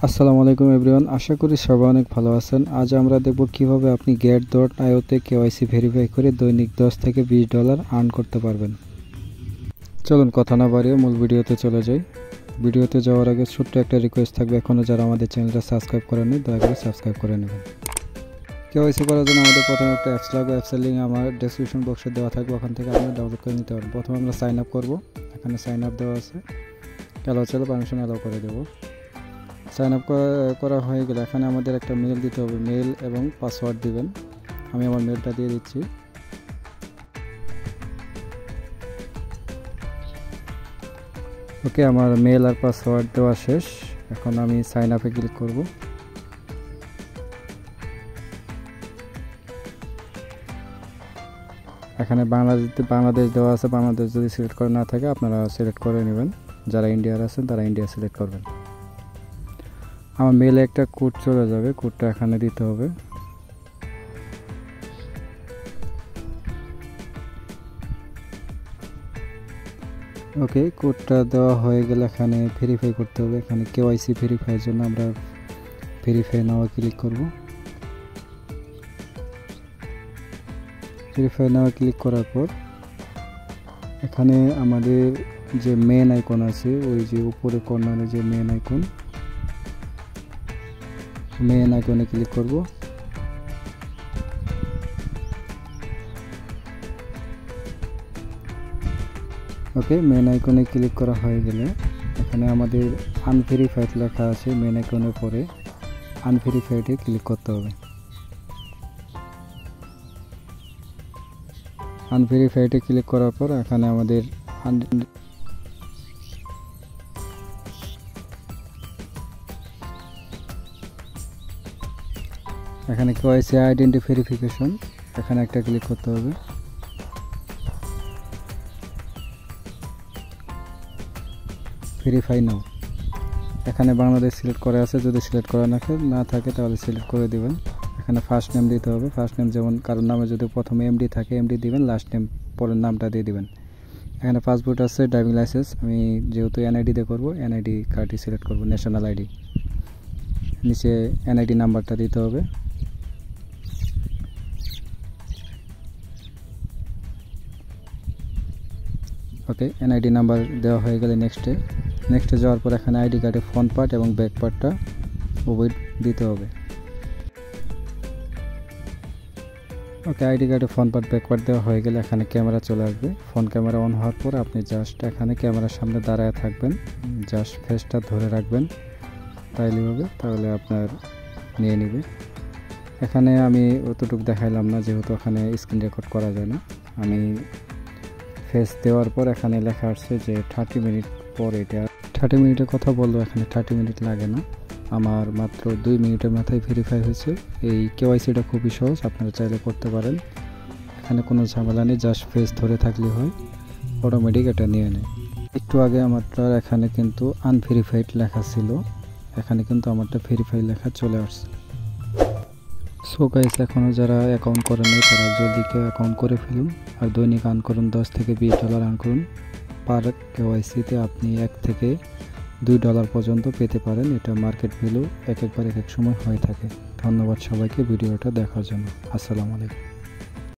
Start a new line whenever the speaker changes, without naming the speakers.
আসসালামু আলাইকুম এভরিওয়ান, আশা করি সবাই অনেক ভালো আছেন। আজ আমরা দেখব কিভাবে আপনি get.io তে কেওয়াইসি ভেরিফাই করে দৈনিক 10 থেকে $20 আর্ন করতে পারবেন। চলুন কথা না বাড়িয়ে মূল ভিডিওতে চলে যাই। ভিডিওতে যাওয়ার আগে ছোট্ট একটা রিকোয়েস্ট থাকবে, এখনও যারা আমাদের চ্যানেলটা সাবস্ক্রাইব করেননি দয়া করে সাবস্ক্রাইব করে নেবেন। কেওয়াইসি করার জন্য আমাদের প্রথমে একটা অ্যাপস লাগবে। অ্যাপসের লিঙ্ক আমার ডেসক্রিপশন বক্সে দেওয়া থাকবে, ওখান থেকে আপনি ডাউনলোড করে নিতে পারেন। প্রথমে আমরা সাইন আপ করবো। এখানে সাইন আপ দেওয়া আছে, অ্যালাউ চাইলে পারমিশন অ্যালাউ করে দেবো। সাইন আপ করা হয়ে গেলে এখানে আমাদের একটা মেল দিতে হবে, মেল এবং পাসওয়ার্ড দিবেন। আমি আমার মেলটা দিয়ে দিচ্ছি। ওকে, আমার মেল আর পাসওয়ার্ড দেওয়া শেষ। এখন আমি সাইন আপে ক্লিক করব। এখানে বাংলাদেশ দেওয়া আছে, বাংলাদেশ যদি সিলেক্ট করে না থাকে আপনারা সিলেক্ট করে নেবেন। যারা ইন্ডিয়ার আছেন তারা ইন্ডিয়া সিলেক্ট করবেন। আমার মেলে একটা কোড চলে যাবে, কোডটা এখানে দিতে হবে। ওকে, কোডটা দেওয়া হয়ে গেলে এখানে ভেরিফাই করতে হবে। এখানে কেওয়াইসি ভেরিফাইয়ের জন্য আমরা ভেরিফাই নাও ক্লিক করব। ভেরিফাই নাও ক্লিক করার পর এখানে আমাদের যে মেন আইকন আছে, ওই যে উপরে কর্নারে যে মেন আইকনে ক্লিক করব। ওকে, মেন আইকনে ক্লিক করা হয়ে গেলে এখানে আমাদের আনভেরিফাইড লেখা আছে, মেন আইকনের পরে আনভেরিফাইডে ক্লিক করতে হবে। আনভেরিফাইডে ক্লিক করার পর এখানে আমাদের এখানে কেওয়াইসি আইডেন্টি ভেরিফিকেশন, এখানে একটা ক্লিক করতে হবে। ভেরিফাই নাও, এখানে বাংলাদেশ সিলেক্ট করা আছে, যদি সিলেক্ট করা না থাকে তাহলে সিলেক্ট করে দিবেন। এখানে ফার্স্ট নেম দিতে হবে। ফার্স্ট নেম যেমন কারোর নামে যদি প্রথমে এমডি থাকে এমডি দিবেন, লাস্ট নেম পরের নামটা দিয়ে দিবেন। এখানে পাসপোর্ট আছে, ড্রাইভিং লাইসেন্স, আমি যেহেতু এনআইডি দিয়ে করবো এনআইডি কার্ডটি সিলেক্ট করব, ন্যাশনাল আইডি। নিচে এনআইডি নাম্বারটা দিতে হবে। ওকে, এনআইডি নাম্বার দেওয়া হয়ে গেলে নেক্সটে যাওয়ার পর এখানে আইডি কার্ডে ফ্রন্ট পার্ট এবং ব্যাক পার্টটা উভয় দিতে হবে। ওকে, আইডি কার্ডে ফ্রন্ট পার্ট ব্যাক পার্ট দেওয়া হয়ে গেলে এখানে ক্যামেরা চলে আসবে। ফোন ক্যামেরা অন হওয়ার পর আপনি জাস্ট এখানে ক্যামেরার সামনে দাঁড়ায় থাকবেন, জাস্ট ফেসটা ধরে রাখবেন, তাহলে আপনার নিয়ে নেবে। এখানে আমি অতটুকু দেখাইলাম না, যেহেতু এখানে স্ক্রিন রেকর্ড করা যায় না। আমি ফেস দেওয়ার পর এখানে লেখা আসছে যে 30 মিনিট পর, এটা 30 মিনিটের কথা বললো, এখানে 30 মিনিট লাগে না, আমার মাত্র 2 মিনিটের মাথায় ভেরিফাই হয়েছে। এই কেওয়াইসিটা খুবই সহজ, আপনারা চাইলে করতে পারেন। এখানে কোনো ঝামেলা নেই, জাস্ট ফেস ধরে থাকলে হয়, অটোমেটিক এটা নিয়ে নেয়। একটু আগে আমারটা এখানে কিন্তু আনভেরিফাইড লেখা ছিল, এখানে কিন্তু আমারটা ভেরিফাই লেখা চলে আসছে। সো গাইস, এখনও যারা অ্যাকাউন্ট করেন নাই তারা জলদি কেউ অ্যাকাউন্ট করে ফেলুন আর দৈনিক আর্ন করুন। 10 থেকে $20 আর্ন করুন। পার কেওয়াইসিতে আপনি $1 থেকে $2 পর্যন্ত পেতে পারেন। এটা মার্কেট ভ্যালু একবার এক সময় হয়ে থাকে। ধন্যবাদ সবাইকে ভিডিওটা দেখার জন্য। আসসালামু আলাইকুম।